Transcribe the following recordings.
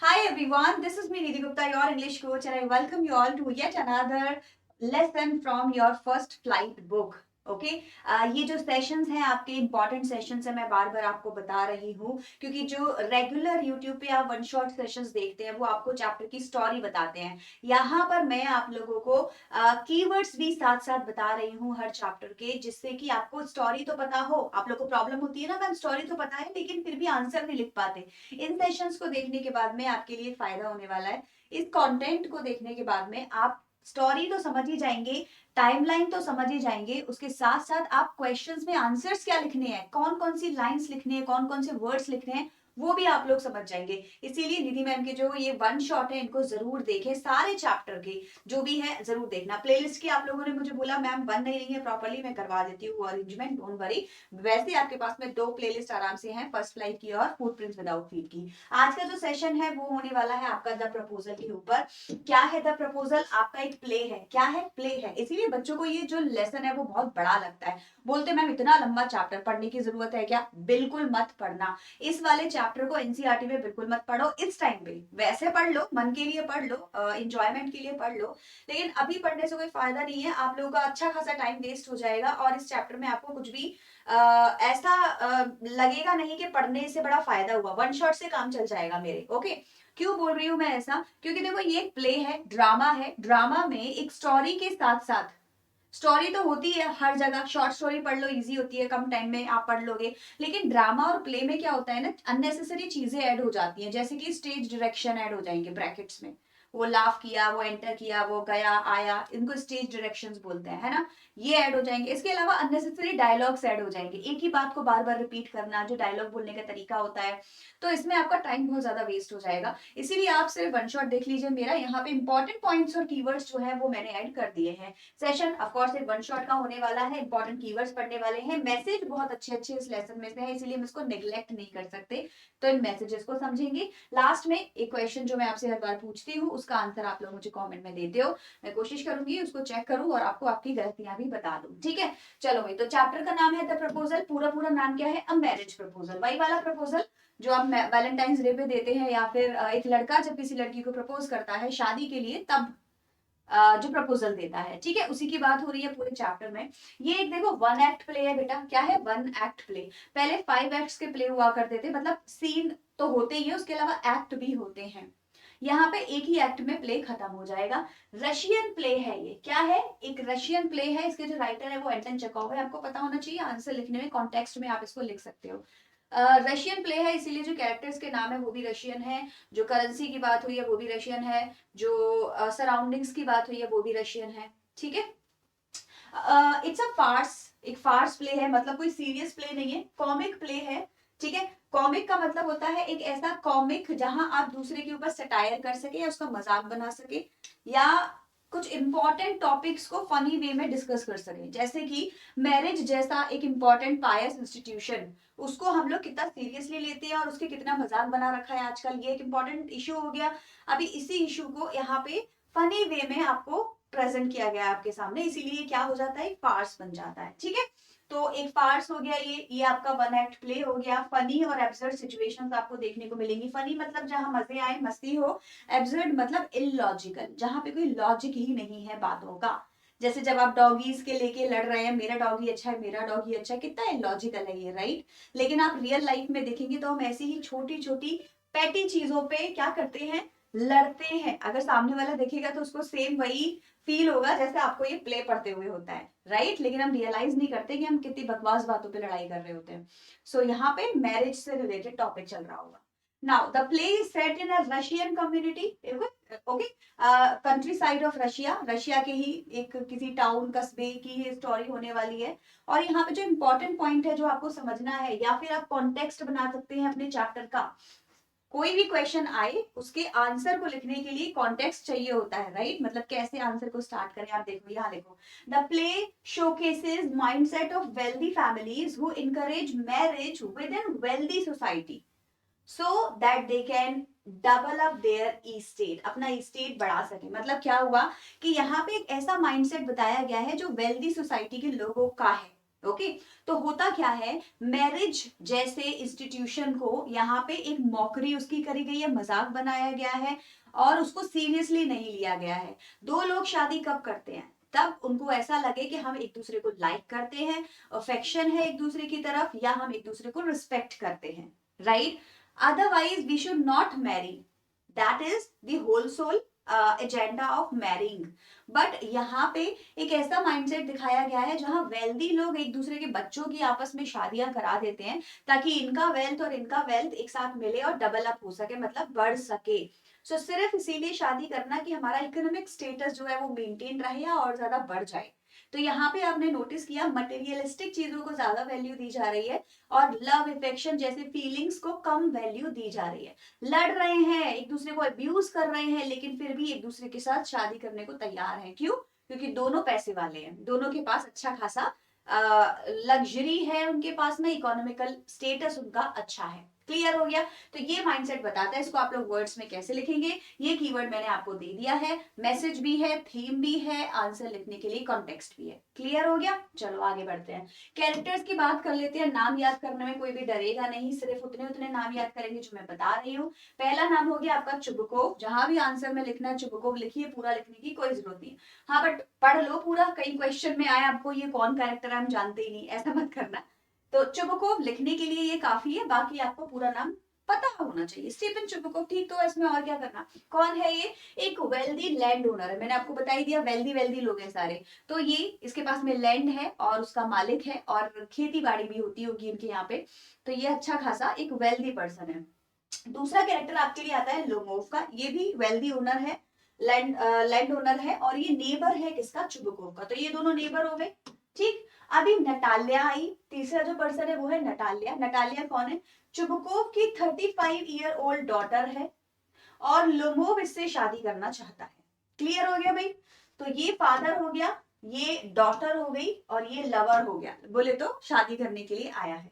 Hi everyone, this is me Nidhi Gupta, your English coach, and I welcome you all to yet another lesson from your first flight book. Okay ये जो sessions हैं आपके important sessions हैं, मैं बार बार आपको बता रही हूँ क्योंकि जो रेगुलर यूट्यूब पे आप वन शॉट सेशंस देखते हैं वो आपको चैप्टर की स्टोरी बताते हैं। यहाँ पर मैं आप लोगों को कीवर्ड्स भी साथ साथ बता रही हूँ हर चैप्टर के, जिससे कि आपको स्टोरी तो पता हो। आप लोग को प्रॉब्लम होती है ना मैम, स्टोरी तो पता है लेकिन फिर भी आंसर नहीं लिख पाते। इन सेशंस को देखने के बाद में आपके लिए फायदा होने वाला है। इस कंटेंट को देखने के बाद में आप स्टोरी तो समझ ही जाएंगे, टाइमलाइन तो समझ ही जाएंगे, उसके साथ साथ आप क्वेश्चंस में आंसर्स क्या लिखने हैं, कौन कौन सी लाइंस लिखने हैं, कौन कौन से वर्ड्स लिखने हैं, वो भी आप लोग समझ जाएंगे। इसीलिए निधि मैम के जो ये वन शॉट है इनको जरूर देखें, सारे चैप्टर के जो भी है जरूर देखना। प्लेलिस्ट की आप लोगों ने मुझे बोला मैम बन नहीं रही है प्रॉपरली, मैं करवा देती हूँ अरेंजमेंट, डोंट वरी। वैसे आपके पास में दो प्लेलिस्ट आराम से हैं, फर्स्ट फ्लाइट की और फुटप्रिंट्स विदाउट फीट की। आज का जो सेशन है वो होने वाला है आपका द प्रपोजल के ऊपर। क्या है द प्रपोजल? आपका एक प्ले है। क्या है? प्ले है। इसीलिए बच्चों को ये जो लेसन है वो बहुत बड़ा लगता है, बोलते मैम इतना लंबा चैप्टर पढ़ने की जरूरत है क्या? बिल्कुल मत पढ़ना। इस वाले चैप्टर को एनसीईआरटी में बिल्कुल मत पढ़ो इस टाइम पे। वैसे पढ़ लो, मन के लिए पढ़ लो, इंजॉयमेंट के लिए पढ़ लो, लेकिन अभी पढ़ने से कोई फायदा नहीं है। आप लोगों का अच्छा खासा टाइम वेस्ट हो जाएगा और इस चैप्टर में आपको कुछ भी ऐसा लगेगा नहीं कि पढ़ने से बड़ा फायदा हुआ। वन शॉट से काम चल जाएगा मेरे। ओके, क्यों बोल रही हूं मैं ऐसा? क्योंकि देखो ये एक प्ले है, ड्रामा है। ड्रामा में एक स्टोरी के साथ साथ स्टोरी तो होती है हर जगह, शॉर्ट स्टोरी पढ़ लो, इजी होती है, कम टाइम में आप पढ़ लोगे। लेकिन ड्रामा और प्ले में क्या होता है ना, अननेसेसरी चीजें ऐड हो जाती हैं, जैसे कि स्टेज डायरेक्शन ऐड हो जाएंगे ब्रैकेट्स में। वो लाफ किया, वो एंटर किया, वो गया आया, इनको स्टेज डायरेक्शंस बोलते हैं, है ना। ये ऐड हो जाएंगे। इसके अलावा अननेसेसरी डायलॉग्स ऐड हो जाएंगे, एक ही बात को बार बार रिपीट करना, जो डायलॉग बोलने का तरीका होता है, तो इसमें आपका टाइम बहुत ज्यादा वेस्ट हो जाएगा। इसीलिए आप सिर्फ वन शॉट देख लीजिए मेरा। यहाँ पे इंपॉर्टेंट पॉइंट्स और कीवर्ड्स जो है वो मैंने ऐड कर दिए हैं। सेशन ऑफ कोर्स एक वन शॉट का होने वाला है, इंपॉर्टेंट कीवर्ड्स पढ़ने वाले हैं, मैसेज बहुत अच्छे अच्छे इस लेसन में से है, इसीलिए हम इसको निगलेक्ट नहीं कर सकते। तो इन मैसेजेस को समझेंगे। लास्ट में एक क्वेश्चन जो मैं आपसे हर बार पूछती हूँ उसका आंसर आप लोग मुझे कमेंट में देते हो। मैं कोशिश करूंगी उसको चेक करूं और आपको आपकी गलतियां भी बता दूं, ठीक है। चलो भाई, तो चैप्टर का नाम है द प्रपोजल। पूरा पूरा नाम क्या है? A marriage proposal. वही वाला प्रपोजल जो आप वैलेंटाइंस डे पे देते हैं, या फिर एक लड़का जब किसी लड़की को प्रपोज करता है शादी के लिए, तब जो प्रपोजल देता है, ठीक है, उसी की बात हो रही है पूरे चैप्टर में। ये एक देखो वन एक्ट प्ले है बेटा। क्या है? One act play. पहले 5 एक्ट्स के प्ले हुआ करते थे, मतलब सीन तो होते ही है, उसके अलावा एक्ट भी होते हैं। यहाँ पे एक ही एक्ट में प्ले खत्म हो जाएगा। रशियन प्ले है ये। क्या है? एक रशियन प्ले है। इसके जो राइटर है वो एंटन चेखोव है। आपको पता होना चाहिए, आंसर लिखने में कॉन्टेक्स्ट में आप इसको लिख सकते हो। रशियन प्ले है, इसीलिए जो कैरेक्टर्स के नाम है वो भी रशियन है, जो करेंसी की बात हुई है वो भी रशियन है, जो सराउंडिंग्स की बात हुई है वो भी रशियन है, ठीक है। It's a farce. एक फार्स प्ले है, मतलब कोई सीरियस प्ले नहीं है, कॉमिक प्ले है, ठीक है। कॉमिक का मतलब होता है एक ऐसा कॉमिक जहां आप दूसरे के ऊपर सटायर कर सके या उसका मजाक बना सके, या कुछ इंपॉर्टेंट टॉपिक्स को फनी वे में डिस्कस कर सके। जैसे कि मैरिज जैसा एक इंपॉर्टेंट पायस इंस्टीट्यूशन, उसको हम लोग कितना सीरियसली लेते हैं और उसके कितना मजाक बना रखा है आजकल, ये एक इंपॉर्टेंट इशू हो गया। अभी इसी इशू को यहाँ पे फनी वे में आपको प्रेजेंट किया गया आपके सामने, इसीलिए क्या हो जाता है? फार्स बन जाता है, ठीक है। तो एक फार्स हो गया ये आपका वन एक्ट प्ले हो गया। फनी और एब्सर्ड सिचुएशंस आपको देखने को मिलेंगी। फनी मतलब जहां मजे आए, मस्ती हो। एब्सर्ड मतलब इलॉजिकल, जहां पे कोई लॉजिक ही नहीं है बातों का। जैसे जब आप डॉगीज के लेके लड़ रहे हैं, मेरा डॉगी अच्छा है, मेरा डॉगी अच्छा है, कितना इलॉजिकल है ये, राइट। लेकिन आप रियल लाइफ में देखेंगे तो हम ऐसी ही छोटी छोटी पैटी चीजों पे क्या करते हैं? लड़ते हैं। अगर सामने वाला देखेगा तो उसको सेम वही फील होगा जैसे आपको ये प्ले पढ़ते हुए होता है, राइट। लेकिन हम रियलाइज नहीं करते कि हम कितनी बकवास बातों पे लड़ाई कर रहे होते हैं। सो यहाँ पे मैरिज से रिलेटेड टॉपिक चल रहा होगा। Now the play is set in a Russian community, okay, country side of Russia. Russia के ही एक किसी टाउन कस्बे की ये स्टोरी होने वाली है। और यहाँ पे जो इंपॉर्टेंट पॉइंट है जो आपको समझना है, या फिर आप कॉन्टेक्स्ट बना सकते हैं अपने चैप्टर का। कोई भी क्वेश्चन आए उसके आंसर को लिखने के लिए कॉन्टेक्स्ट चाहिए होता है, राइट। मतलब कैसे आंसर को स्टार्ट करें। आप देखो, यहाँ देखो, the play showcases mindset of wealthy families who encourage marriage with in wealthy society so that they can develop their state, अपना स्टेट बढ़ा सके। मतलब क्या हुआ कि यहाँ पे एक ऐसा माइंडसेट बताया गया है जो वेल्दी सोसाइटी के लोगों का है, ओके तो होता क्या है, मैरिज जैसे इंस्टीट्यूशन को यहाँ पे एक मॉकरी उसकी करी गई है, मजाक बनाया गया है और उसको सीरियसली नहीं लिया गया है। दो लोग शादी कब करते हैं, तब उनको ऐसा लगे कि हम एक दूसरे को लाइक करते हैं, अफेक्शन है एक दूसरे की तरफ, या हम एक दूसरे को रिस्पेक्ट करते हैं, right. Otherwise we should not marry, that is the whole sole agenda of marrying. But यहाँ पे एक ऐसा माइंडसेट दिखाया गया है जहां वेल्दी लोग एक दूसरे के बच्चों की आपस में शादियां करा देते हैं ताकि इनका वेल्थ और इनका वेल्थ एक साथ मिले और डबल अप हो सके, मतलब बढ़ सके। सो सिर्फ इसीलिए शादी करना कि हमारा इकोनॉमिक स्टेटस जो है वो मेंटेन रहे या और ज्यादा बढ़ जाए। तो यहाँ पे आपने नोटिस किया मटेरियलिस्टिक चीजों को ज्यादा वैल्यू दी जा रही है और लव इफेक्शन जैसे फीलिंग्स को कम वैल्यू दी जा रही है। लड़ रहे हैं, एक दूसरे को अब्यूज कर रहे हैं, लेकिन फिर भी एक दूसरे के साथ शादी करने को तैयार हैं। क्यों? क्योंकि दोनों पैसे वाले हैं, दोनों के पास अच्छा खासा लग्जरी है, उनके पास में इकोनॉमिकल स्टेटस उनका अच्छा है। क्लियर हो गया? तो ये माइंडसेट बताता है इसको आप लोग वर्ड्स में कैसे लिखेंगे। ये कीवर्ड मैंने आपको दे दिया है, मैसेज भी है, थीम भी है, आंसर लिखने के लिए कॉन्टेक्स्ट भी है। क्लियर हो गया? चलो आगे बढ़ते हैं, कैरेक्टर्स की बात कर लेते हैं। नाम याद करने में कोई भी डरेगा नहीं, सिर्फ उतने उतने नाम याद करेंगे जो मैं बता रही हूँ। पहला नाम हो गया आपका चुबकोव, जहां भी आंसर में लिखना है चुबकोव लिखिए, पूरा लिखने की कोई जरूरत नहीं है। हाँ बट पढ़ लो पूरा, कई क्वेश्चन में आए आपको ये कौन कैरेक्टर है हम जानते ही नहीं, ऐसा मत करना। तो चुबकोव लिखने के लिए ये काफी है, बाकी आपको पूरा नाम पता होना चाहिए। स्टीफन चुबकोव, ठीक, तो इसमें और क्या करना। कौन है ये? एक वेल्दी लैंड ओनर है, मैंने आपको बता ही दिया, वेल्दी वेल्दी लोग हैं सारे। तो ये इसके पास में लैंड है और उसका मालिक है और खेती बाड़ी भी होती होगी इनके यहाँ पे। तो ये अच्छा खासा एक वेल्दी पर्सन है। दूसरा कैरेक्टर आपके लिए आता है लोमोव का, ये भी वेल्दी ओनर है, लैंड ओनर है और ये नेबर है किसका? चुबकोव का। तो ये दोनों नेबर हो गए, ठीक। अभी नटाल्या आई, तीसरा जो पर्सन है वो है नटाल्या। नटाल्या कौन है? चुबकोव की 35 ईयर ओल्ड डॉटर है और लोमोव इससे शादी करना चाहता है। क्लियर हो गया भाई? तो ये फादर हो गया, ये डॉटर हो गई और ये लवर हो गया, बोले तो शादी करने के लिए आया है।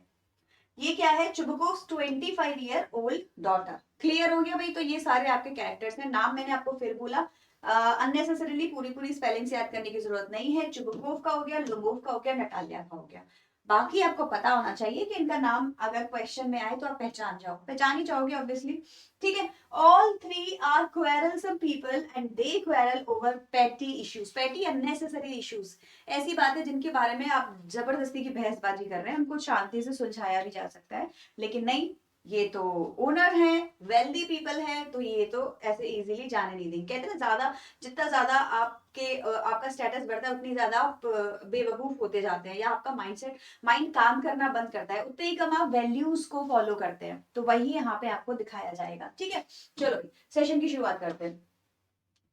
ये क्या है? Chubukov 25 year old daughter. Clear हो गया भाई? तो ये सारे आपके कैरेक्टर्स हैं। नाम मैंने आपको फिर बोला, अननेसेसरीली पूरी पूरी स्पेलिंग्स याद करने की जरूरत नहीं है। चुबकोव का हो गया, लोमोव का हो गया, नटालिया का हो गया। बाकी आपको पता होना चाहिए कि इनका नाम अगर क्वेश्चन में आए तो आप पहचान जाओ, पहचान ही जाओगे ऑब्वियसली, ठीक है। All three are quarrelsome people and they quarrel over petty issues, petty unnecessary issues, ऐसी बातें जिनके बारे में आप जबरदस्ती की बहसबाजी कर रहे हैं, उनको शांति से सुलझाया भी जा सकता है। लेकिन नहीं, ये तो ओनर है, वेल्दी पीपल है, तो ये तो ऐसे इजीली जाने नहीं देंगे। कहते हैं ज्यादा, जितना ज्यादा आपका स्टेटस बढ़ता है उतनी ज्यादा आप बेवकूफ होते जाते हैं, या आपका माइंड काम करना बंद करता है, उतने ही कम आप वैल्यूज को फॉलो करते हैं। तो वही यहाँ पे आपको दिखाया जाएगा, ठीक है। चलो सेशन की शुरुआत करते हैं।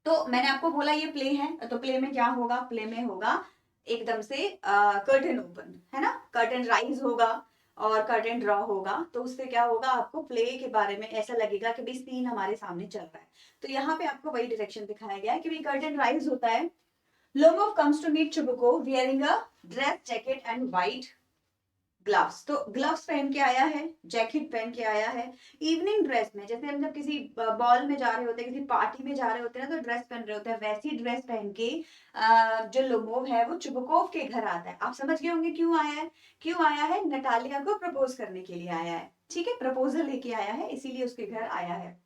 तो मैंने आपको बोला ये प्ले है, तो प्ले में क्या होगा? प्ले में होगा एकदम से कर्टन ओपन, है ना, कर्टन राइज होगा और कर्टन ड्रॉ होगा। तो उससे क्या होगा, आपको प्ले के बारे में ऐसा लगेगा कि भाई सीन हमारे सामने चल रहा है। तो यहाँ पे आपको वही डायरेक्शन दिखाया गया है कि भाई कर्टन राइज होता है। Lomov comes to meet Chubukov wearing a dress jacket and white gloves. तो ग्लव्स पहन के आया है, जैकेट पहन के आया है। इवनिंग ड्रेस में, जैसे हम जब किसी बॉल में जा रहे होते हैं, किसी पार्टी में जा रहे होते हैं तो ड्रेस पहन रहे होते हैं, वैसी ड्रेस पहन के जो लोमोव है वो चुबकोव के घर आता है। आप समझ गए होंगे क्यों आया है। क्यों आया है? नटालिया को प्रपोज करने के लिए आया है, ठीक है, प्रपोजल लेके आया है, इसीलिए उसके घर आया है।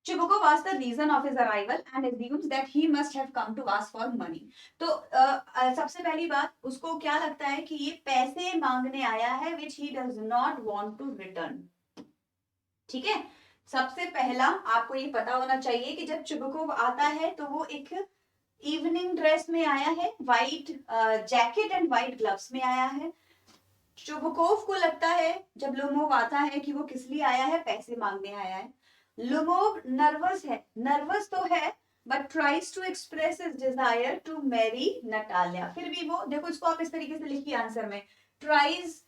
Chibukov asked the reason of his arrival and assumes that he must have come to ask for money. तो सबसे पहली बात, उसको क्या लगता है कि ये पैसे मांगने आया है, which he does not want to return. ठीक है। सबसे पहला आपको ये पता होना चाहिए कि जब चुबकोव आता है तो वो एक इवनिंग ड्रेस में आया है, white jacket and white gloves में आया है। चुबकोव को लगता है जब लोमोव आता है कि वो किस लिए आया है, पैसे मांगने आया है। लोमोव नर्वस है, नर्वस तो है, but tries to express his desire to marry Natalia. फिर भी वो, देखो इसको आप इस तरीके से लिखिए आंसर में, tries,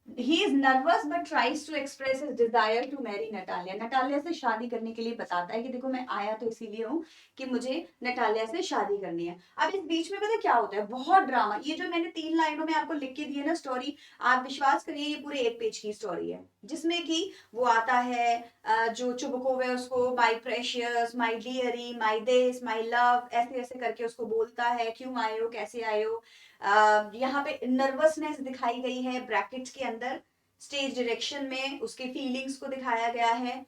he is nervous but tries to express his desire to marry Natalia. Natalia से शादी करने के लिए बताता है कि देखो मैं आया तो इसीलिए हूँ कि मुझे नटालिया से शादी करनी है। अब इस बीच में पता क्या होता है, बहुत ड्रामा। ये जो मैंने 3 लाइनों में आपको लिख के दी है ना स्टोरी, आप विश्वास करिए ये पूरे 1 पेज की स्टोरी है, जिसमें कि वो आता है, जो चुबकोव है उसको my precious, my dearie, my this, my love, ऐसे ऐसे करके उसको बोलता है, क्यों आए हो, कैसे आए हो, यहाँ पे नर्वसनेस दिखाई गई है ब्रैकेट्स के अंदर, स्टेज डायरेक्शन में उसके फीलिंग्स को दिखाया गया है।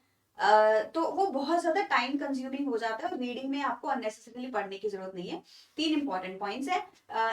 तो वो बहुत ज्यादा टाइम कंज्यूमिंग हो जाता है और रीडिंग में आपको अननेसेसरीली पढ़ने की जरूरत नहीं है। 3 इंपॉर्टेंट पॉइंट्स है।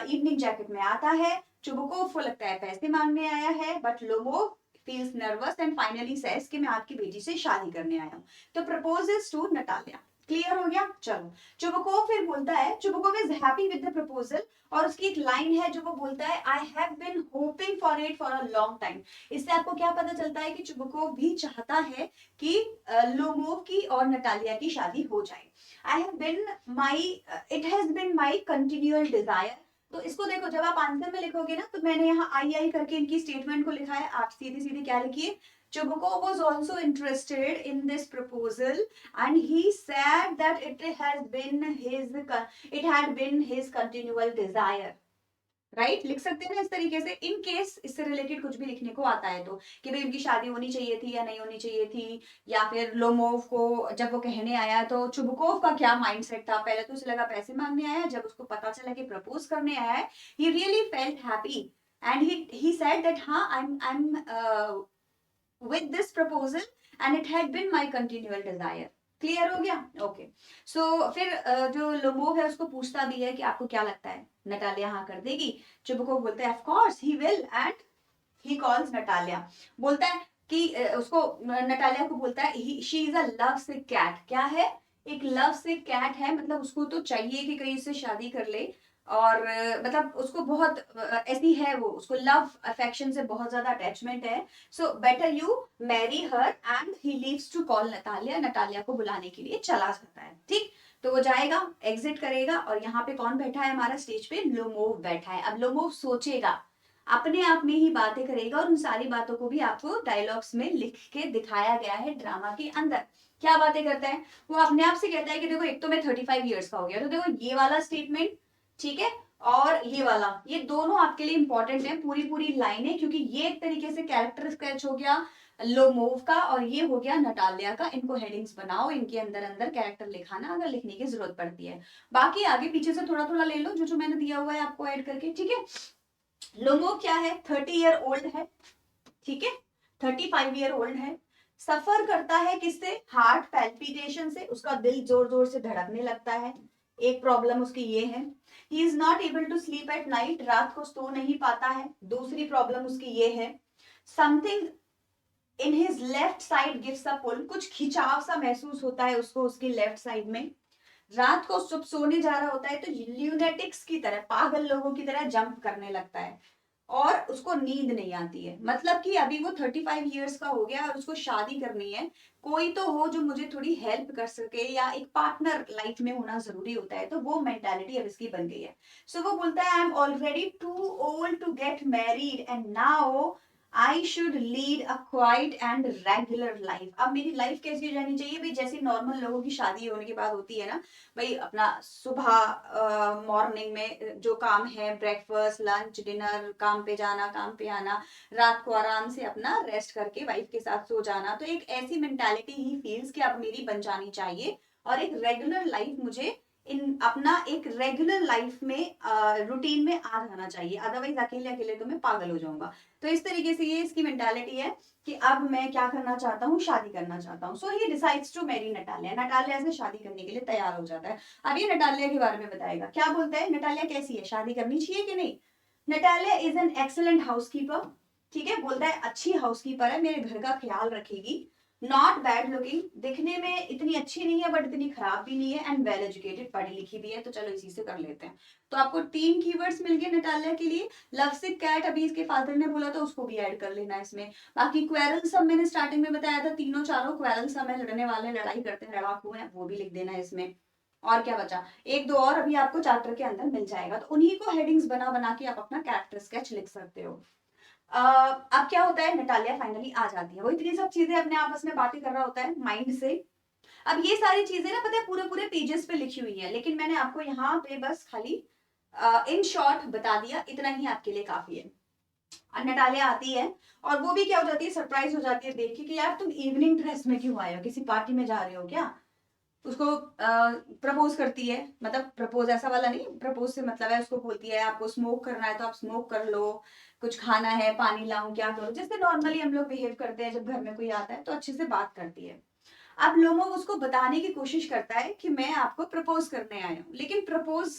इवनिंग जैकेट में आता है, चुबुकोव को लगता है पैसे मांगने आया है, but Lomov feels nervous and finally says कि मैं आपकी बेटी से शादी करने आया हूँ। तो proposes to नटालिया। क्लियर हो गया? चलो, चुबुकोव फिर बोलता है, Chubukov is happy with the proposal, और उसकी एक लाइन है जो वो बोलता है, आई have bin hoping for it for a long time. इससे आपको क्या पता चलता है कि चुबुकोव भी चाहता है कि लोमोव की और नटालिया की शादी हो जाए। I have been my it has been my continual desire. तो इसको देखो, जब आप आंसर में लिखोगे ना, तो मैंने यहाँ आई करके इनकी स्टेटमेंट को लिखा है, आप सीधी सीधी क्या लिखिए, Chubukov was also interested in this proposal and he said that it had been his continual desire. Right लिख सकते हैं ना इस तरीके से, इन केस इससे रिलेटेड कुछ भी लिखने को आता है तो, कि भाई उनकी शादी होनी चाहिए थी या नहीं होनी चाहिए थी, या फिर लोमोव को जब वो कहने आया तो चुबुकोव का क्या माइंडसेट था। पहले तो उसे लगा पैसे मांगने आया, जब उसको पता चला कि प्रपोज करने आया है, he really felt happy and he said that हाँ I am with this proposal and it had been my continual desire. Clear हो गया? ओके सो फिर जो लोमोव है उसको पूछता भी है कि आपको क्या लगता है नटालिया हाँ कर देगी? चुबुकोव बोलता है of course he will, and he calls Natalia. बोलता है कि उसको नटालिया को बोलता है she is a love sick cat. क्या है? एक लव सिक कैट है, मतलब उसको तो चाहिए कि कहीं से शादी कर ले, और मतलब उसको बहुत ऐसी है, वो उसको लव अफेक्शन से बहुत ज्यादा अटैचमेंट है। So better you marry her, and he leaves to call Natalia. Natalia को बुलाने के लिए चला जाता है। ठीक, तो वो जाएगा, एग्जिट करेगा, और यहाँ पे कौन बैठा है हमारा स्टेज पे? लोमोव बैठा है। अब लोमोव सोचेगा, अपने आप में ही बातें करेगा, और उन सारी बातों को भी आपको डायलॉग्स में लिख के दिखाया गया है ड्रामा के अंदर। क्या बातें करता है वो? अपने आप से कहता है कि देखो, एक तो मैं 35 ईयर्स का हो गया, तो देखो ये वाला स्टेटमेंट, ठीक है, और ये वाला, ये दोनों आपके लिए इंपॉर्टेंट है, पूरी पूरी लाइनें, क्योंकि ये एक तरीके से कैरेक्टर स्केच हो गया लोमोव का, और ये हो गया नटालिया का। इनको हेडिंग्स बनाओ, इनके अंदर अंदर कैरेक्टर लिखाना अगर लिखने की जरूरत पड़ती है। बाकी आगे पीछे से थोड़ा थोड़ा ले लो, जो जो मैंने दिया हुआ है आपको ऐड करके। ठीक है, लोमोव क्या है? 30 ईयर ओल्ड है, ठीक है, 35 ईयर ओल्ड है, सफर करता है किससे? हार्ट पैल्पिटेशन से, उसका दिल जोर जोर से धड़कने लगता है। एक प्रॉब्लम उसकी ये है, he is not able to sleep at night, रात को सो नहीं पाता है। दूसरी प्रॉब्लम उसकी ये है, something in his left side gives a pull, कुछ खिंचाव सा महसूस होता है उसको उसकी लेफ्ट साइड में। रात को जब सोने जा रहा होता है तो ल्यूनेटिक्स की तरह, पागल लोगों की तरह जंप करने लगता है, और उसको नींद नहीं आती है। मतलब कि अभी वो 35 ईयर्स का हो गया और उसको शादी करनी है, कोई तो हो जो मुझे थोड़ी हेल्प कर सके, या एक पार्टनर लाइफ में होना जरूरी होता है, तो वो मेंटालिटी अब इसकी बन गई है। सो वो बोलता है, I am already too old to get married and now I should lead a quiet and regular life. अब मेरी लाइफ कैसी रहनी चाहिए भाई? जैसी नॉर्मल लोगों की शादी होने के बाद होती है ना भाई, अपना सुबह मॉर्निंग में जो काम है, ब्रेकफास्ट लंच डिनर, काम पे जाना काम पे आना, रात को आराम से अपना रेस्ट करके वाइफ के साथ सो जाना। तो एक ऐसी मेंटालिटी ही फील्स कि अब मेरी बन जानी चाहिए, और एक रेगुलर लाइफ मुझे इन अपना एक रेगुलर लाइफ में रूटीन में आ जाना चाहिए, अदरवाइज अकेले अकेले तो मैं पागल हो जाऊंगा। तो इस तरीके से ये इसकी मेंटालिटी है कि अब मैं क्या करना चाहता हूँ, शादी करना चाहता हूँ। So he decides to marry Natalia. Natalia से शादी करने के लिए तैयार हो जाता है। अब ये नटालिया के बारे में बताएगा। क्या बोलता है? नटालिया कैसी है, शादी करनी चाहिए कि नहीं? Natalia is an excellent housekeeper. ठीक है, बोलता है अच्छी हाउसकीपर है, मेरे घर का ख्याल रखेगी। नॉट बैड लुकिंग, दिखने में इतनी अच्छी नहीं है बट इतनी खराब भी नहीं है, एंड वेल एजुकेटेड, पढ़ी लिखी भी है। तो चलो इसी से कर लेते हैं। तो आपको 3 कीवर्ड्स मिल गए नटालिया के लिए। लव सिक कैट अभी इसके फादर ने बोला तो उसको भी ऐड कर लेना इसमें। बाकी क्वेरलसम मैंने स्टार्टिंग में बताया था, तीनों चारों क्वेरलसम है, लड़ने वाले, लड़ाई करते हैं, लड़ाकू हैं, वो भी लिख देना इसमें। और क्या बचा? एक दो और अभी आपको चैप्टर के अंदर मिल जाएगा, तो उन्हीं को हेडिंग्स बना बना के आप अपना कैरेक्टर स्केच लिख सकते हो। अब क्या होता है, नटालिया फाइनली आ जाती है। वो इतनी सब चीजें अपने आपस में बातें कर रहा होता है माइंड से। अब ये सारी चीजें ना पता है पूरे पूरे पेजेस पे लिखी हुई है, लेकिन मैंने आपको यहाँ पे बस खाली इन शॉर्ट बता दिया, इतना ही आपके लिए काफी है। नटालिया आती है, और वो भी क्या हो जाती है, सरप्राइज हो जाती है देख के कि यार तुम इवनिंग ड्रेस में क्यों आए हो, किसी पार्टी में जा रहे हो क्या? उसको प्रपोज करती है, मतलब प्रपोज ऐसा वाला नहीं, प्रपोज से मतलब है उसको बोलती है आपको स्मोक करना है तो आप स्मोक कर लो, कुछ खाना है पानी लाऊं क्या करूं, जैसे नॉर्मली हम लोग बिहेव करते हैं जब घर में कोई आता है तो अच्छे से बात करती है। अब लोमो उसको बताने की कोशिश करता है कि मैं आपको प्रपोज करने आया हूँ, लेकिन प्रपोज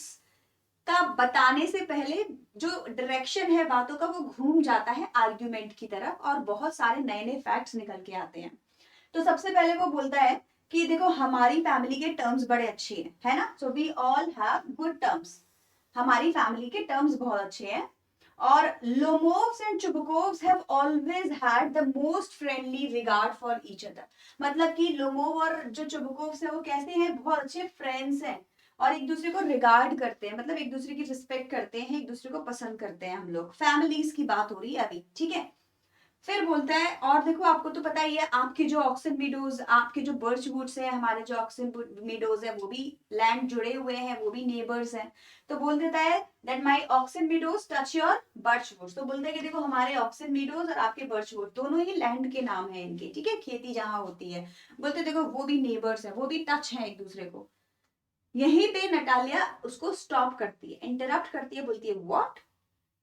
का बताने से पहले जो डायरेक्शन है बातों का वो घूम जाता है आर्ग्यूमेंट की तरफ और बहुत सारे नए नए फैक्ट्स निकल के आते हैं। तो सबसे पहले वो बोलता है कि देखो हमारी फैमिली के टर्म्स बड़े अच्छे हैं, है ना, so we all have good terms, हमारी फैमिली के टर्म्स बहुत अच्छे हैं। और Lomovs and Chubukovs have always had the most friendly regard for each other, मतलब कि लोमोव और जो चुबकोव्स है वो कैसे हैं, बहुत अच्छे फ्रेंड्स हैं और एक दूसरे को रिगार्ड करते हैं, मतलब एक दूसरे की रिस्पेक्ट करते हैं, एक दूसरे को पसंद करते हैं। हम लोग फैमिलीज की बात हो रही है अभी, ठीक है। फिर बोलता है और देखो आपको तो पता ही है आपके जो ऑक्सन मीडोज, आपके जो बर्च वुड्स है, हमारे जो ऑक्सन मीडोज है वो भी लैंड जुड़े हुए हैं, वो भी नेबर्स हैं। तो बोल देता है that my oxen meadows touch your birch woods, तो बोलते हैं कि देखो हमारे ऑक्सन मीडोज और आपके बर्च वुड दोनों ही लैंड के नाम है इनके, ठीक है, खेती जहां होती है। बोलते देखो वो भी नेबर्स है, वो भी टच है एक दूसरे को। यहीं पे नटालिया उसको स्टॉप करती है, इंटरप्ट करती है, बोलती है व्हाट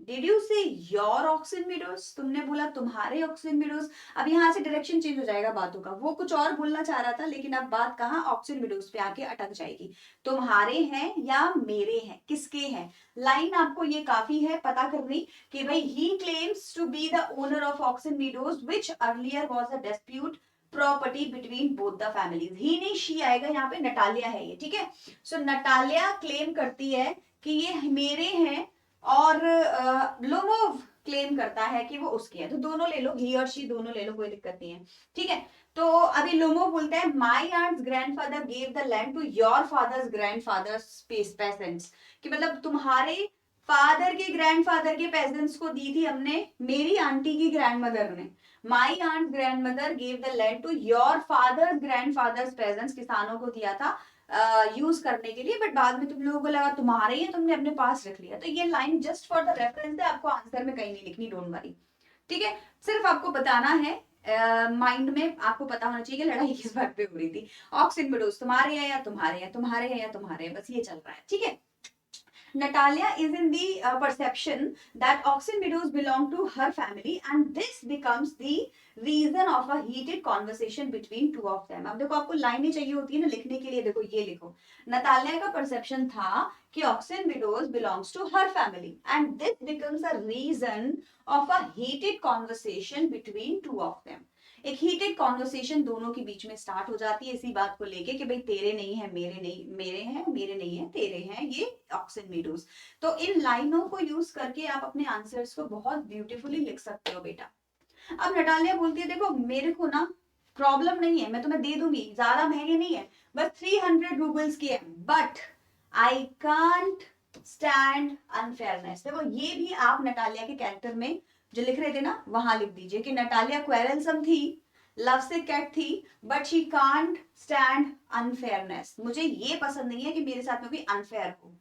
डिड यू से योर ऑक्सिन मीडोज, तुमने बोला तुम्हारे ऑक्सिन मीडोज। अब यहाँ से डायरेक्शन चेंज हो जाएगा बातों का, वो कुछ और बोलना चाह रहा था लेकिन अब बात कहाँ ऑक्सिन मीडोज पे आके अटक जाएगी। तुम्हारे हैं या मेरे हैं, किसके हैं। लाइन आपको ये काफी है पता करनी कि भाई he claims to be the owner of Oxen Meadows which earlier was a dispute property between both the families. ही नहीं शी आएगा यहाँ पे, नटालिया है ये, ठीक है। सो नटालिया क्लेम करती है कि ये मेरे हैं और लोमोव क्लेम करता है कि वो उसकी है, तो दोनों ले लो, ही और शी दोनों ले लो, कोई दिक्कत नहीं है, ठीक है। तो अभी लोमोव बोलता है my aunt's grandfather gave the land to your father's grandfather's peasants, कि मतलब तुम्हारे फादर के ग्रैंडफादर के पेजेंट्स को दी थी हमने मेरी आंटी की ग्रैंडमदर ने। My aunt grandmother gave the land to your father's grandfather's peasants, किसानों को दिया था यूज करने के लिए, बट बाद में तुम लोगों को लगा तुम्हारे ही है, तुमने अपने पास रख लिया। तो ये line just for the reference है, आपको आंसर में कहीं नहीं लिखनी, डोंट वरी, ठीक है। सिर्फ आपको बताना है, माइंड में आपको पता होना चाहिए कि लड़ाई किस बात पे हो रही थी। ऑक्सिन मेडोज तुम्हारे हैं या तुम्हारे हैं, तुम्हारे हैं या तुम्हारे हैं, बस ये चल रहा है, ठीक है। Natalia is in the perception that Oxen Meadows belong to her family, and this becomes the reason of a heated conversation between two of them. अब देखो आपको लाइनें चाहिए होती है ना लिखने के लिए, देखो ये लिखो, नतालिया का परसेप्शन था कि Oxen Meadows belongs to her family and this becomes a reason of a heated conversation between two of them. एक हीटेड कॉन्वर्सेशन दोनों के बीच में स्टार्ट हो जाती है इसी बात को लेके कि भाई तेरे नहीं है मेरे नहीं, मेरे हैं मेरे नहीं है तेरे हैं, ये ऑक्सिन मीडोज। तो इन लाइनों को यूज करके आप अपने आंसर्स को बहुत ब्यूटीफुली लिख सकते हो बेटा। अब नटालिया बोलती है देखो मेरे को ना प्रॉब्लम नहीं है, मैं तुम्हें दे दूंगी, ज्यादा महंगे नहीं है, बस 300 रूबल्स के, but I can't stand unfairness. देखो ये भी आप नटालिया के कैरेक्टर में जो लिख रहे थे ना वहां लिख दीजिए कि नटालिया क्वेरलसम थी, लव से कैट थी, but she can't stand unfairness. मुझे ये पसंद नहीं है कि मेरे साथ में कोई अनफेयर हो,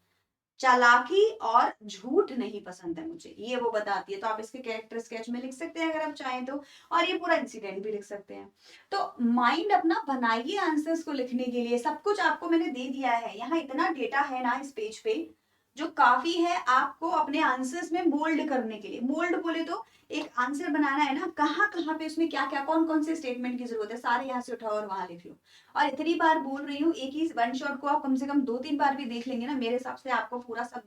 चालाकी और झूठ नहीं पसंद है मुझे, ये वो बताती है। तो आप इसके कैरेक्टर स्केच में लिख सकते हैं अगर आप चाहें तो, और ये पूरा इंसिडेंट भी लिख सकते हैं। तो माइंड अपना बनाइए आंसर्स को लिखने के लिए, सब कुछ आपको मैंने दे दिया है, यहाँ इतना डेटा है ना इस पेज पे जो काफी है आपको अपने आंसर्स में मोल्ड करने के लिए। मोल्ड बोले तो एक आंसर बनाना है ना, कहाँ कहाँ पे उसमें क्या क्या कौन कौन से स्टेटमेंट की जरूरत है, सारे यहाँ से उठाओ और वहां लिख लो। और इतनी बार बोल रही हूँ, एक ही वन शॉट को आप कम से कम 2-3 बार भी देख लेंगे ना, मेरे हिसाब से आपको पूरा सब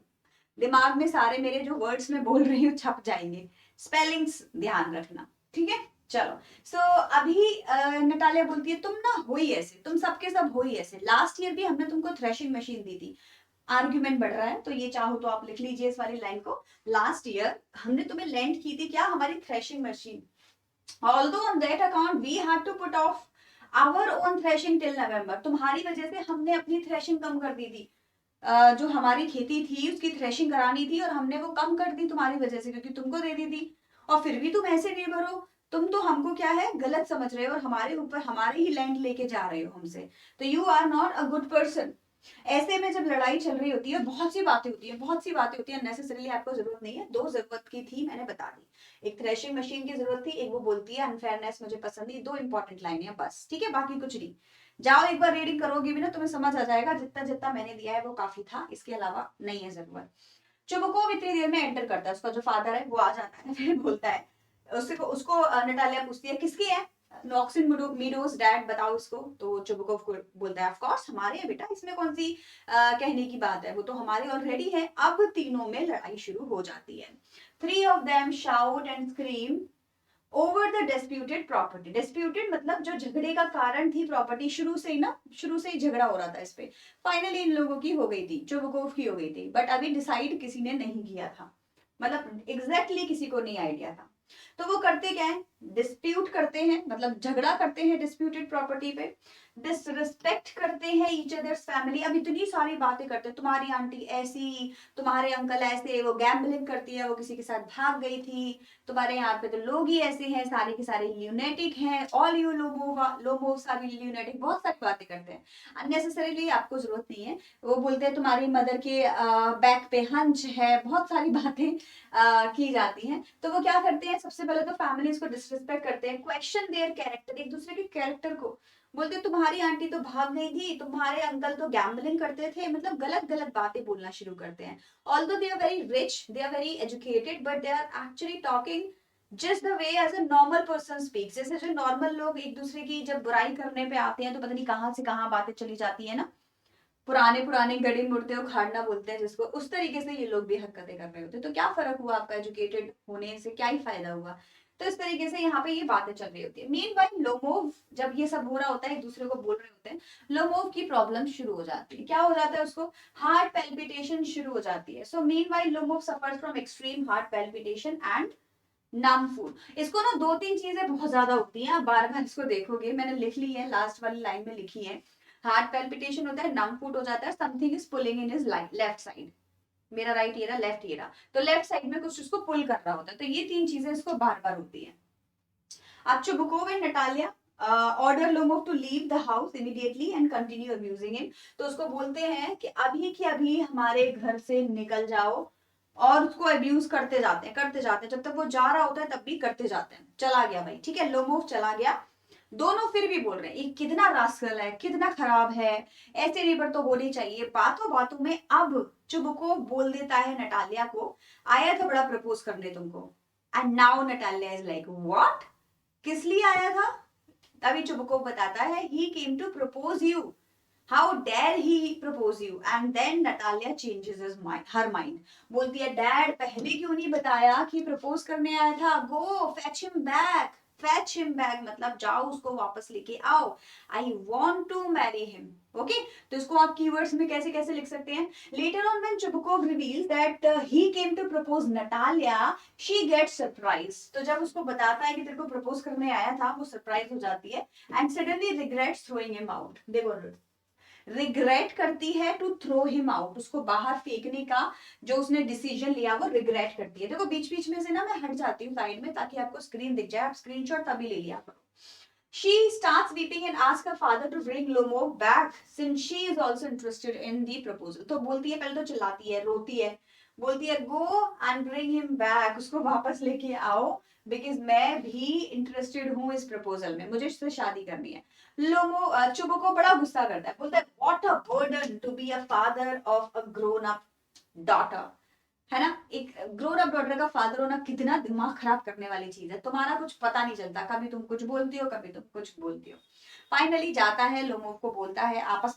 दिमाग में सारे मेरे जो वर्ड्स में बोल रही हूँ छप जाएंगे। स्पेलिंग्स ध्यान रखना, ठीक है। चलो सो अभी नटालिया बोलती है तुम ना हो ही ऐसे, तुम सबके सब हो ही ऐसे, लास्ट ईयर भी हमने तुमको थ्रेशिंग मशीन दी थी। आर्ग्यूमेंट बढ़ रहा है तो ये चाहो तो आप लिख लीजिए इस वाली लाइन को, लास्ट ईयर हमने तुम्हें लेंड की थी क्या, हमारी threshing machine, although on that account we had to put off our own threshing till November, तुम्हारी वजह से हमने अपनी थ्रेशिंग कम कर दी थी। जो हमारी खेती थी उसकी थ्रेशिंग करानी थी और हमने वो कम कर दी तुम्हारी वजह से, क्योंकि तुमको दे दी थी। और फिर भी तुम ऐसे निर्भर हो, तुम तो हमको क्या है गलत समझ रहे हो और हमारे ऊपर हमारे ही लैंड लेके जा रहे हो हमसे, तो you are not a good person. ऐसे में जब लड़ाई चल रही होती है बहुत सी बातें होती है, बहुत सी बातें होती है, नेसेसरीली आपको जरूरत नहीं है, दो जरूरत की थी मैंने बता दी, एक थ्रेशिंग मशीन की जरूरत थी, एक वो बोलती है अनफेयरनेस मुझे पसंद नहीं, दो इंपॉर्टेंट लाइन है बस, ठीक है, बाकी कुछ नहीं। जाओ एक बार रीडिंग करोगे भी ना, तुम्हें समझ आ जाएगा जितना जितना मैंने दिया है वो काफी था, इसके अलावा नहीं है जरूरत। चुबुकोव इतनी देर में एंटर करता है, उसका जो फादर है वो आ जाता है, फिर बोलता है उसको उसको नटालिया पूछती है किसकी है, नॉक्सिन मीडोज डैड बताओ इसको। तो चुबुकोव को बोलता है ऑफ कोर्स हमारे हैं बेटा, इसमें कौन सी कहने की बात है, वो तो हमारे ऑलरेडी है। अब तीनों में लड़ाई शुरू हो जाती है। Three of them shout and scream over the disputed property. Disputed मतलब जो झगड़े का कारण थी प्रॉपर्टी, शुरू से ही ना, शुरू से ही झगड़ा हो रहा था इस पे। फाइनली इन लोगों की हो गई थी, चुबुकोव की हो गई थी, बट अभी डिसाइड किसी ने नहीं किया था, मतलब एग्जैक्टली किसी को नहीं आइडिया था। तो वो करते क्या है, डिस्प्यूट करते हैं, मतलब झगड़ा करते हैं डिस्प्यूटेड प्रॉपर्टी पे, डिसरिस्पेक्ट करते हैं ईच अदर्स फैमिली। अब इतनी सारी बातें करते हैं, तुम्हारी आंटी ऐसी, तुम्हारे अंकल ऐसे, वो गैम्बलिंग करती है, वो किसी के साथ भाग गई थी, तुम्हारे यहाँ पे तो लोग ही ऐसे हैं, सारे के सारे ल्यूनेटिक हैं, ऑल यू लोमोव्स आर ल्यूनेटिक, बहुत सारी बातें करते हैं अननेसेसरीली, आपको जरूरत नहीं है। वो बोलते हैं तुम्हारी मदर के बैक पे हंच है, बहुत सारी बातें की जाती हैं। तो वो क्या करते हैं, सबसे पहले तो फैमिलीज को डिसरिस्पेक्ट करते हैं, क्वेश्चन देयर कैरेक्टर, एक दूसरे के कैरेक्टर को बोलते तुम्हारी आंटी तो भाग गई थी, तुम्हारे अंकल तो गैम्बलिंग करते थे, मतलब गलत गलत बातें बोलना शुरू करते हैं। Although they are very rich, they are very educated, but they are actually talking just the way as a normal person speaks। जैसे जो नॉर्मल लोग एक दूसरे की जब बुराई करने पे आते हैं तो पता नहीं कहाँ से कहाँ बातें चली जाती है ना, पुराने पुराने गड़ी मुड़ते उखाड़ना बोलते हैं जिसको, उस तरीके से ये लोग भी हरकतें कर रहे होते हैं। तो क्या फर्क हुआ आपका एजुकेटेड होने से, क्या ही फायदा हुआ। तो इस तरीके से यहाँ पे ये बातें चल रही होती है। मीनवाइल लोमोव जब ये सब हो रहा होता है, एक दूसरे को बोल रहे होते हैं, लोमोव की प्रॉब्लम शुरू हो जाती है। क्या हो जाता है उसको, हार्ट पैल्पिटेशन शुरू हो जाती है। So meanwhile Lomov suffers from extreme heart palpitation and numb foot. इसको ना दो तीन चीजें बहुत ज्यादा होती हैं, आप बार बार इसको देखोगे, मैंने लिख ली है, लास्ट वाली लाइन में लिखी है। हार्ट पैल्पिटेशन होता है, नम फूड हो जाता है, something is pulling in his left side, मेरा राइट ये रहा, लेफ्ट ये रहा, तो लेफ्ट साइड में कुछ उसको पुल कर रहा होता है। तो ये तीन चीजें इसको बार बार होती है। अब Chubukov and Natalia order Lomov to leave the house immediately and continue abusing him. तो उसको बोलते हैं कि अभी के अभी हमारे घर से निकल जाओ, और उसको अब्यूज करते जाते हैं, करते जाते हैं, जब तक वो जा रहा होता है तब भी करते जाते हैं। चला गया भाई, ठीक है, लोमोव चला गया। दोनों फिर भी बोल रहे हैं ये कितना रास्कल है, कितना खराब है, ऐसे नेबर तो होनी चाहिए। बातों बातों में अब चुबुकोव बोल देता है नटालिया को, आया था बड़ा प्रपोज करने तुमको। And now Natalia is like what, किस लिए आया था। तभी चुबुकोव बताता है he came to propose you, how dare he propose you. And then Natalia changes his mind, her mind, बोलती है डैड पहले क्यों नहीं बताया कि प्रपोज करने आया था, go fetch him back. Fetch him back मतलब जाओ उसको वापस लेके आओ, I want to marry him. Okay, तो इसको आप कीवर्ड्स में कैसे कैसे लिख सकते हैं। Later on when Chubukov reveals that he came to propose Natalia, she gets surprise. तो जब उसको बताता है कि तेरे को प्रपोज करने आया था, वो सरप्राइज हो जाती है and suddenly regrets throwing him out. देखो रिग्रेट करती है टू थ्रो हिम आउट, उसको बाहर फेंकने का जो उसने डिसीजन लिया वो रिग्रेट करती है। देखो बीच बीच में से ना मैं हट जाती हूँ साइड में ताकि आपको स्क्रीन दिख जाए, आप स्क्रीनशॉट तभी ले लिया करो। She starts weeping and asks her father to bring Lomov back since she is also interested in the proposal। तो बोलती है, पहले तो चिल्लाती है, रोती है, बोलती है go and bring him back, उसको वापस लेके आओ, बिकॉज मैं भी इंटरेस्टेड हूँ इस प्रपोजल में, मुझे इससे शादी करनी है। चुबो को बड़ा गुस्सा करता है, बोलता है what a burden to be a father of a grown up daughter, है ना, एक ग्रोन अप डॉटर का फादर होना कितना दिमाग खराब करने वाली चीज है, तुम्हारा कुछ पता नहीं चलता, कभी तुम कुछ बोलती हो कभी तुम कुछ बोलती हो। फाइनली जाता है, लोमोव को बोलता है, आपस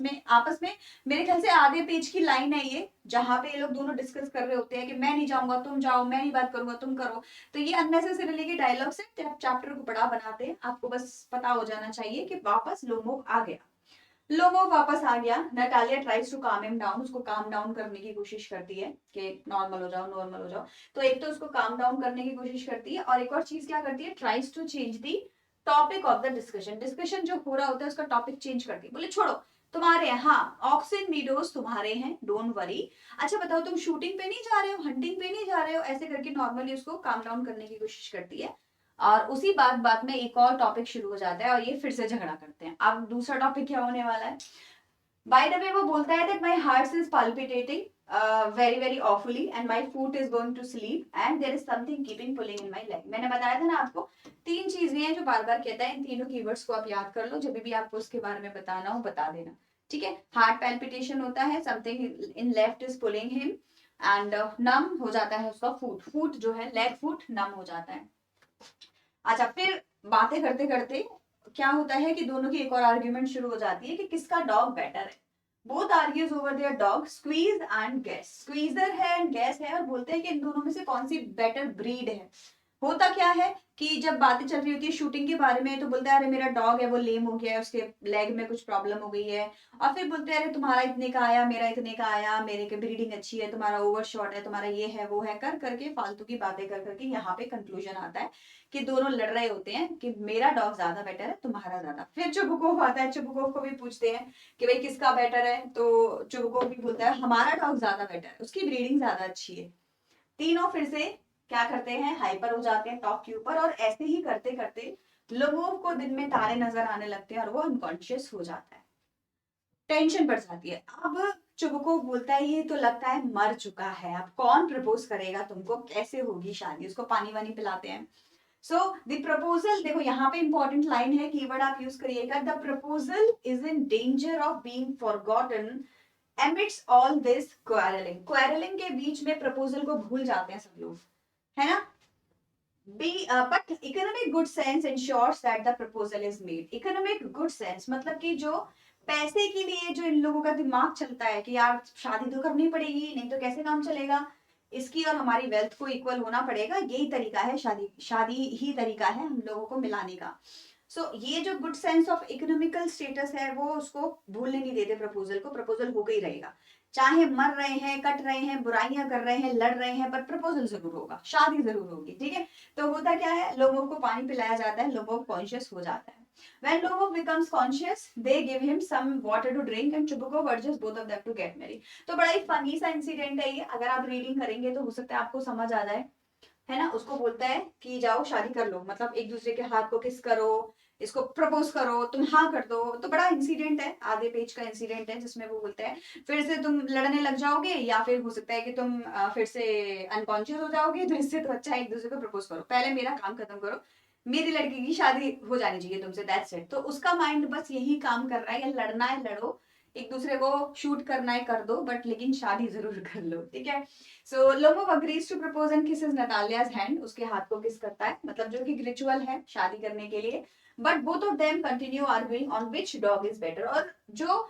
में मेरे ख्याल से आधे पेज की लाइन है ये, जहां पे ये लोग दोनों डिस्कस कर रहे होते हैं कि मैं नहीं जाऊंगा तुम जाओ, मैं नहीं बात करूंगा तुम करो। तो ये अननेसेसरीली के डायलॉग्स है, आप चैप्टर को बड़ा बनाते हैं, आपको बस पता हो जाना चाहिए कि वापस लोमोव आ गया। लोमो वापस आ गया, नटालिया ट्राइज टू काम हिम डाउन, उसको काम डाउन करने की कोशिश करती है कि नॉर्मल हो जाओ, नॉर्मल हो जाओ। तो एक तो उसको काम डाउन करने की कोशिश करती है, और एक और चीज क्या करती है, tries to change the topic of the discussion. Discussion जो हो रहा होता है उसका टॉपिक चेंज करती है, बोले छोड़ो तुम्हारे हैं, हाँ ऑक्सिन मीडोज तुम्हारे हैं, डोंट वरी। अच्छा बताओ तुम शूटिंग पे नहीं जा रहे हो, हंटिंग पे नहीं जा रहे हो, ऐसे करके नॉर्मली उसको काम डाउन करने की कोशिश करती है। और उसी बात बात में एक और टॉपिक शुरू हो जाता है और ये फिर से झगड़ा करते हैं। अब दूसरा टॉपिक क्या होने वाला है, बाय द वे वो बोलता है that my heart is palpitating very very awfully and my foot is going to sleep and there is something keeping pulling in my leg. मैंने बताया था ना आपको, तीन चीजें हैं जो बार बार कहता है, इन तीनों कीवर्ड्स को आप याद कर लो, जब भी आपको उसके बारे में बताना हो बता देना, ठीक है। हार्ट पैल्पिटेशन होता है, something in left is pulling him, and numb हो जाता है उसका फूट, फूट जो है लेग फूट नम हो जाता है। अच्छा, फिर बातें करते करते क्या होता है कि दोनों की एक और आर्ग्यूमेंट शुरू हो जाती है कि किसका डॉग बेटर है। Both argues over their dog, Squeeze and Guess, Squeezer है एंड गैस है, और बोलते हैं कि इन दोनों में से कौन सी बेटर ब्रीड है। होता क्या है कि जब बातें चल रही होती है शूटिंग के बारे में, तो बोलता है अरे मेरा डॉग है वो लेम हो गया है, उसके लेग में कुछ प्रॉब्लम हो गई है, और फिर बोलते हैं अरे तुम्हारा इतने का आया, मेरा इतने का आया, मेरे की ब्रीडिंग अच्छी है, तुम्हारा ओवर शॉट है, तुम्हारा ये है वो है, कर करके फालतू की बातें कर करके यहाँ पे कंक्लूजन आता है कि दोनों लड़ रहे होते हैं कि मेरा डॉग ज्यादा बेटर है, तुम्हारा ज्यादा। फिर चुबुकोव आता है, चुबुकोव को भी पूछते हैं कि भाई किसका बेटर है, तो चुबुकोव भी बोलता है हमारा डॉग ज्यादा बेटर है, उसकी ब्रीडिंग ज्यादा अच्छी है। तीनों फिर से क्या करते हैं, हाइपर हो जाते हैं टॉप के ऊपर, और ऐसे ही करते करते लोगों को दिन में तारे नजर आने लगते हैं और वो अनकॉन्शियस हो जाता है, टेंशन बढ़ जाती है। अब चुबको बोलता है ये तो लगता है मर चुका है, अब कौन प्रपोज करेगा तुमको, कैसे होगी शादी, उसको पानी वानी पिलाते हैं। सो द प्रपोजल, देखो यहाँ पे इंपॉर्टेंट लाइन है, कीवर्ड आप यूज करिएगा, the proposal is in danger of being forgotten amidst all this quarrelling, quarrelling के बीच में प्रपोजल को भूल जाते हैं सब लोग, है ना। But economic good sense ensures that the proposal is made. Economic good sense मतलब कि जो पैसे के लिए जो इन लोगों का दिमाग चलता है कि यार शादी तो करनी पड़ेगी, नहीं तो कैसे काम चलेगा, इसकी और हमारी वेल्थ को इक्वल होना पड़ेगा, यही तरीका है, शादी शादी ही तरीका है हम लोगों को मिलाने का। ये जो good sense of economical status है वो उसको भूलने नहीं देते प्रपोजल को, प्रपोजल होकर ही रहेगा, चाहे मर रहे हैं, कट रहे हैं, बुराइयां कर रहे हैं, लड़ रहे हैं, पर प्रपोजल जरूर होगा, शादी जरूर होगी, ठीक है। तो होता क्या है, लोगों को पानी पिलाया जाता है, लोगों को कॉन्शियस हो जाता है। When Lobo becomes conscious, they give him some water to drink and Chubbuko urges both of them to get married. तो बड़ा ही फनी सा इंसिडेंट है ये, अगर आप रीडिंग करेंगे तो हो सकता है आपको समझ आ जाए, है ना। उसको बोलता है कि जाओ शादी कर लो, मतलब एक दूसरे के हाथ को किस करो, इसको प्रपोज करो, तुम हाँ कर दो। तो बड़ा इंसिडेंट है, आधे पेज का इंसिडेंट है, जिसमें वो बोलता है फिर से तुम लड़ने लग जाओगे, या फिर हो सकता है कि तुम फिर से अनकॉन्शियस हो जाओगे, तो इससे तो अच्छा है एक दूसरे को प्रपोज करो, पहले मेरा काम खत्म करो, मेरी लड़की की शादी हो जानी चाहिए तुमसे, दैट्स इट। तो उसका माइंड बस यही काम कर रहा है, या लड़ना है लड़ो, एक दूसरे को शूट करना है कर दो, बट लेकिन शादी जरूर कर लो, ठीक है। So Lomov agrees to propose and kisses Natalia's hand, उसके हाथ को किस करता है, मतलब जो कि रिचुअल है शादी करने के लिए। But both of them continue arguing on which dog is better, और जो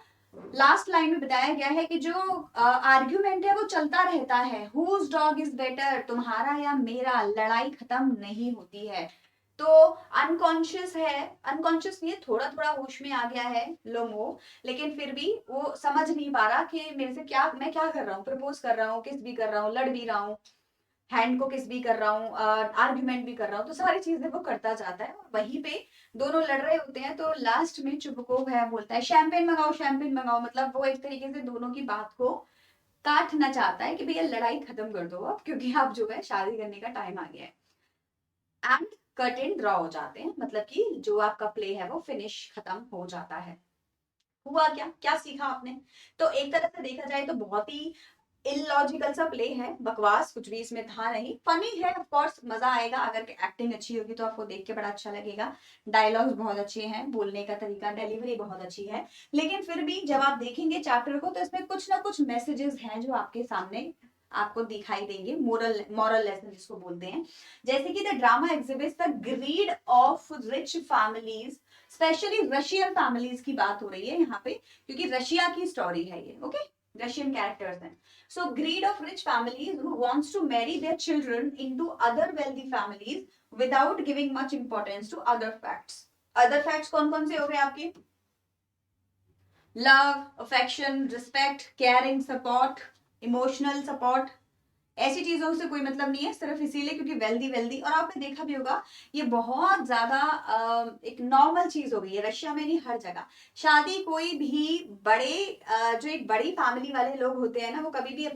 लास्ट लाइन में बताया गया है कि जो आर्ग्यूमेंट है वो चलता रहता है, हुज डॉग इज बेटर, तुम्हारा या मेरा, लड़ाई खत्म नहीं होती है। तो अनकॉन्शियस है, अनकॉन्शियस नहीं है, थोड़ा थोड़ा होश में आ गया है लोमो, लेकिन फिर भी वो समझ नहीं पा रहा कि मेरे से क्या, मैं क्या कर रहा हूँ, प्रपोज कर रहा हूँ, किस भी कर रहा हूँ, लड़ भी रहा हूँ, हैंड को किस भी कर रहा हूँ, आर्ग्यूमेंट भी कर रहा हूँ, तो सारी चीजें वो करता जाता है, और वहीं पे दोनों लड़ रहे होते हैं। तो लास्ट में चुबको है बोलता है शैंपेन मंगाओ, शैंपेन मंगाओ, मतलब वो एक तरीके से दोनों की बात को काटना चाहता है कि भैया लड़ाई खत्म कर दो अब, क्योंकि अब जो है शादी करने का टाइम आ गया है। एंड कर्टेन ड्रॉ हो जाते हैं, मतलब कि जो आपका प्ले है वो फिनिश, खत्म हो जाता है। हुआ क्या, क्या सीखा आपने, तो एक तरह से देखा जाए तो बहुत ही इलॉजिकल सा प्ले है, बकवास, कुछ भी इसमें था नहीं, फनी है, ऑफ कोर्स मजा आएगा, अगर एक्टिंग अच्छी होगी तो आपको देख के बड़ा अच्छा लगेगा, डायलॉग्स बहुत अच्छे हैं, बोलने का तरीका, डिलीवरी बहुत अच्छी है, लेकिन फिर भी जब आप देखेंगे चैप्टर को तो इसमें कुछ ना कुछ मैसेजेस हैं जो आपके सामने आपको दिखाई देंगे, मोरल मॉरल लेसन जिसको बोलते हैं। जैसे कि the drama exhibits the greed of rich families, specially Russian families की बात हो रही है यहाँ पे, क्योंकि रशिया की स्टोरी है ये, ओके, रशियन कैरेक्टर्स हैं। So greed of rich families who wants to marry their children into other wealthy families without giving much importance to other facts. Other facts कौन कौन से हो गए आपके, love, affection, respect, caring, support, emotional support, ऐसी चीजों से कोई मतलब नहीं है, सिर्फ इसीलिए क्योंकि वेल्दी वेल्दी। और आपने देखा भी होगा ये बहुत ज्यादा एक नॉर्मल चीज हो गई है रशिया में, नहीं हर जगह। शादी कोई भी बड़े जो एक बड़ी फैमिली वाले लोग होते हैं ना, वो कभी भी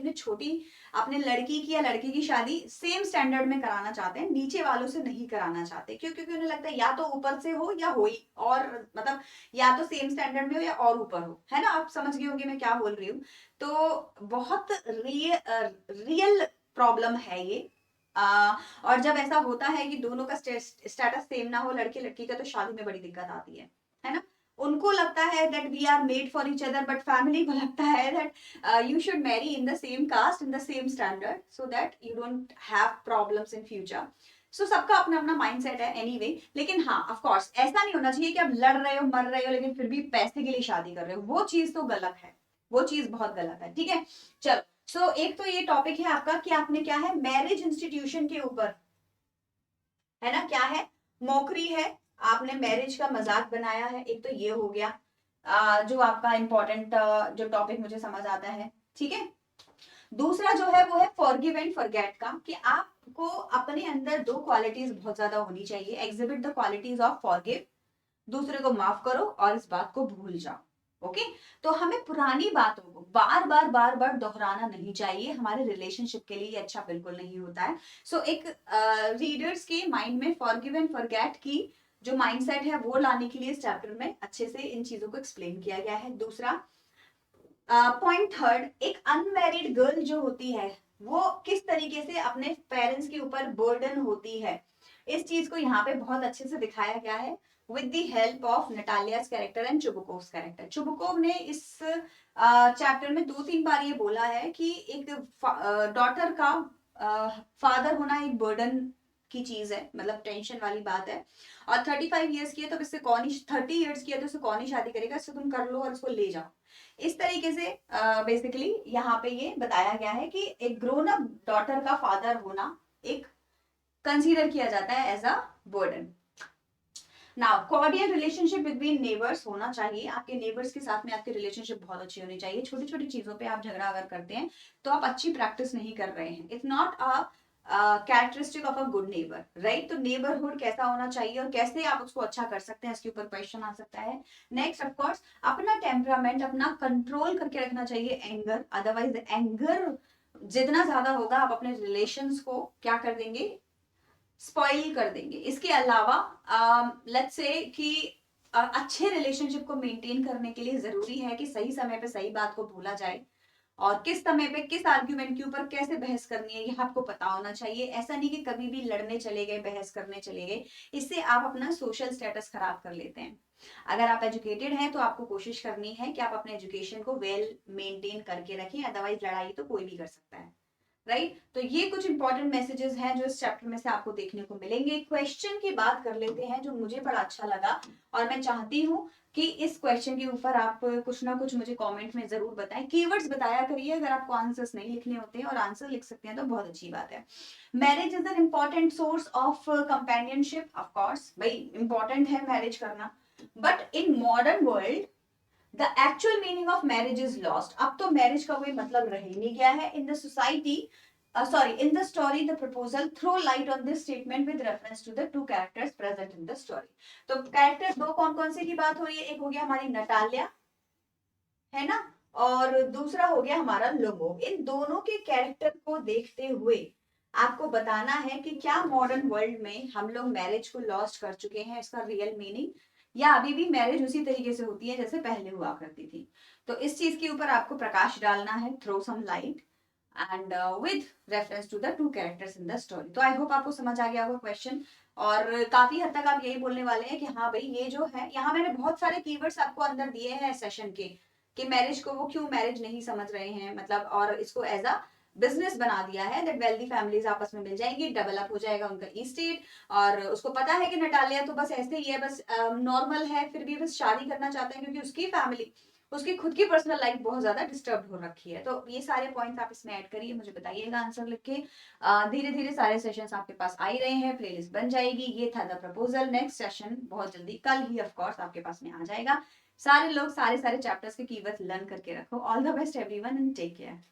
अपने लड़की की या लड़के की शादी सेम स्टैंडर्ड में कराना चाहते हैं, नीचे वालों से नहीं कराना चाहते। क्यों? क्योंकि उन्हें लगता है या तो ऊपर से हो या हो ही, और मतलब या तो सेम स्टैंडर्ड में हो या और ऊपर हो, है ना। आप समझ गए होंगे मैं क्या बोल रही हूँ। तो बहुत रियल प्रॉब्लम है ये। और जब ऐसा होता है कि दोनों का स्टेटस सेम ना हो, लड़के लड़की का, तो शादी में बड़ी दिक्कत आती है ना। उनको लगता है that we are made for each other, but family को लगता है that you should marry in the same caste, in the same standard, so that you don't have problems in future. So सबका अपना अपना माइंडसेट है anyway. लेकिन हाँ, of course ऐसा नहीं होना चाहिए कि आप लड़ रहे हो, मर रहे हो, लेकिन फिर भी पैसे के लिए शादी कर रहे हो। वो चीज तो गलत है, वो चीज बहुत गलत है। ठीक है, चलो। सो एक तो ये टॉपिक है आपका कि आपने क्या है, मैरिज इंस्टीट्यूशन के ऊपर, है ना, क्या है, मोकरी है, आपने मैरिज का मजाक बनाया है। एक तो ये हो गया जो आपका इंपॉर्टेंट जो टॉपिक मुझे समझ आता है। ठीक है, दूसरा जो है वो है फॉरगिव एंड फॉरगेट का, कि आपको अपने अंदर दो क्वालिटीज बहुत ज्यादा होनी चाहिए। Exhibit the qualities of forgive, दूसरे को माफ करो और इस बात को भूल जाओ। ओके, तो हमें पुरानी बातों को बार बार दोहराना नहीं चाहिए, हमारे रिलेशनशिप के लिए ये अच्छा बिल्कुल नहीं होता है। सो एक रीडर्स के माइंड में फॉरगिव एंड फॉरगेट की जो माइंडसेट है वो लाने के लिए इस चैप्टर में अच्छे से इन चीजों को एक्सप्लेन किया गया है। दूसरा पॉइंट थर्ड, एक अनमैरिड गर्ल जो होती है वो किस तरीके से अपने पेरेंट्स के ऊपर बर्डन होती है, इस चीज को यहाँ पे बहुत अच्छे से दिखाया गया है with the help of Natalia's character and Chubukov's character. Chubukov ने इस चैप्टर में 2-3 बार ये बोला है कि एक डॉटर का फादर होना एक बर्डन की चीज है, मतलब टेंशन वाली बात है। और 35 ईयर्स की है तो इससे कौन ही, 30 ईयर्स की है तो इससे कौन ही शादी करेगा, इससे तुम कर लो और इसको ले जाओ। इस तरीके से बेसिकली यहाँ पे ये बताया गया है कि एक ग्रोन अप डॉटर का फादर होना एक कंसीडर किया जाता है as a burden. Now cordial relationship between neighbours होना चाहिए, आपके नेबर्स के साथ में आपकी रिलेशनशिप बहुत अच्छी होनी चाहिए। छोटी छोटी चीजों पे आप झगड़ा अगर करते हैं तो आप अच्छी प्रैक्टिस नहीं कर रहे हैं। It's not a characteristic of a good neighbour, right. तो नेबरहुड कैसा होना चाहिए और कैसे आप उसको अच्छा कर सकते हैं, इसके ऊपर क्वेश्चन आ सकता है। नेक्स्ट ऑफ कोर्स, अपना टेम्परामेंट अपना कंट्रोल करके रखना चाहिए, एंगर। अदरवाइज एंगर जितना ज्यादा होगा आप अपने रिलेशंस को क्या कर देंगे, स्पॉइल कर देंगे। इसके अलावा लेट्स से कि अच्छे रिलेशनशिप को मेंटेन करने के लिए जरूरी है कि सही समय पे सही बात को भूला जाए, और किस समय पे किस आर्ग्यूमेंट के ऊपर कैसे बहस करनी है ये आपको पता होना चाहिए। ऐसा नहीं कि कभी भी लड़ने चले गए, बहस करने चले गए, इससे आप अपना सोशल स्टेटस खराब कर लेते हैं। अगर आप एजुकेटेड हैं तो आपको कोशिश करनी है कि आप अपने एजुकेशन को वेल मेंटेन करके रखें, अदरवाइज लड़ाई तो कोई भी कर सकता है, राइट। तो ये कुछ इंपॉर्टेंट मैसेजेस हैं जो इस चैप्टर में से आपको देखने को मिलेंगे। क्वेश्चन की बात कर लेते हैं जो मुझे बड़ा अच्छा लगा, और मैं चाहती हूँ कि इस क्वेश्चन के ऊपर आप कुछ ना कुछ मुझे कमेंट में जरूर बताएं। कीवर्ड्स बताया करिए, अगर आपको आंसर्स नहीं लिखने होते हैं और आंसर लिख सकते हैं तो बहुत अच्छी बात है। Marriage is an important source of companionship, of course भाई इंपॉर्टेंट है मैरिज करना, but in modern world the actual meaning of marriage is lost. अब तो मैरिज का कोई मतलब रह ही नहीं गया है। In the society in the story the proposal throw light on this statement with reference to the two characters present in the story। तो कैरेक्टर दो कौन कौन से की बात हो रही है, एक हो गया हमारी नटालिया, है ना, और दूसरा हो गया हमारा लोगो। इन दोनों के कैरेक्टर को देखते हुए आपको बताना है कि क्या मॉडर्न वर्ल्ड में हम लोग मैरिज को लॉस्ट कर चुके हैं, इसका रियल मीनिंग, या अभी भी मैरिज उसी तरीके से होती है जैसे पहले हुआ करती थी। तो इस चीज के ऊपर आपको प्रकाश डालना है, throw some light and with reference to the two characters in the story. तो आई होप आपको समझ आ गया होगा क्वेश्चन, और काफी हद तक आप यही बोलने वाले हैं कि हाँ भाई ये जो है, यहाँ मैंने बहुत सारे कीवर्ड्स आपको अंदर दिए हैं सेशन के, कि मैरिज को वो क्यों मैरिज नहीं समझ रहे हैं, मतलब, और इसको एज अ बिजनेस बना दिया है दैट वेल्दी फैमिलीज आपस में मिल जाएंगी, डेवलप हो जाएगा उनका ईस्टेट। और उसको पता है कि नटालिया तो बस ऐसे ही है, बस नॉर्मल है, फिर भी बस शादी करना चाहते हैं क्योंकि उसकी फैमिली, उसकी खुद की पर्सनल लाइफ बहुत ज्यादा डिस्टर्ब हो रखी है। तो ये सारे पॉइंट्स आप इसमें ऐड करिए, मुझे बताइएगा आंसर लिख के। धीरे धीरे सारे सेशंस आपके पास आ ही रहे हैं, प्लेलिस्ट बन जाएगी। ये था द प्रपोजल। नेक्स्ट सेशन बहुत जल्दी, कल ही ऑफ कोर्स आपके पास में आ जाएगा। सारे लोग सारे सारे चैप्टर्स के कीवर्ड्स लर्न करके रखो। All the best everyone and take care.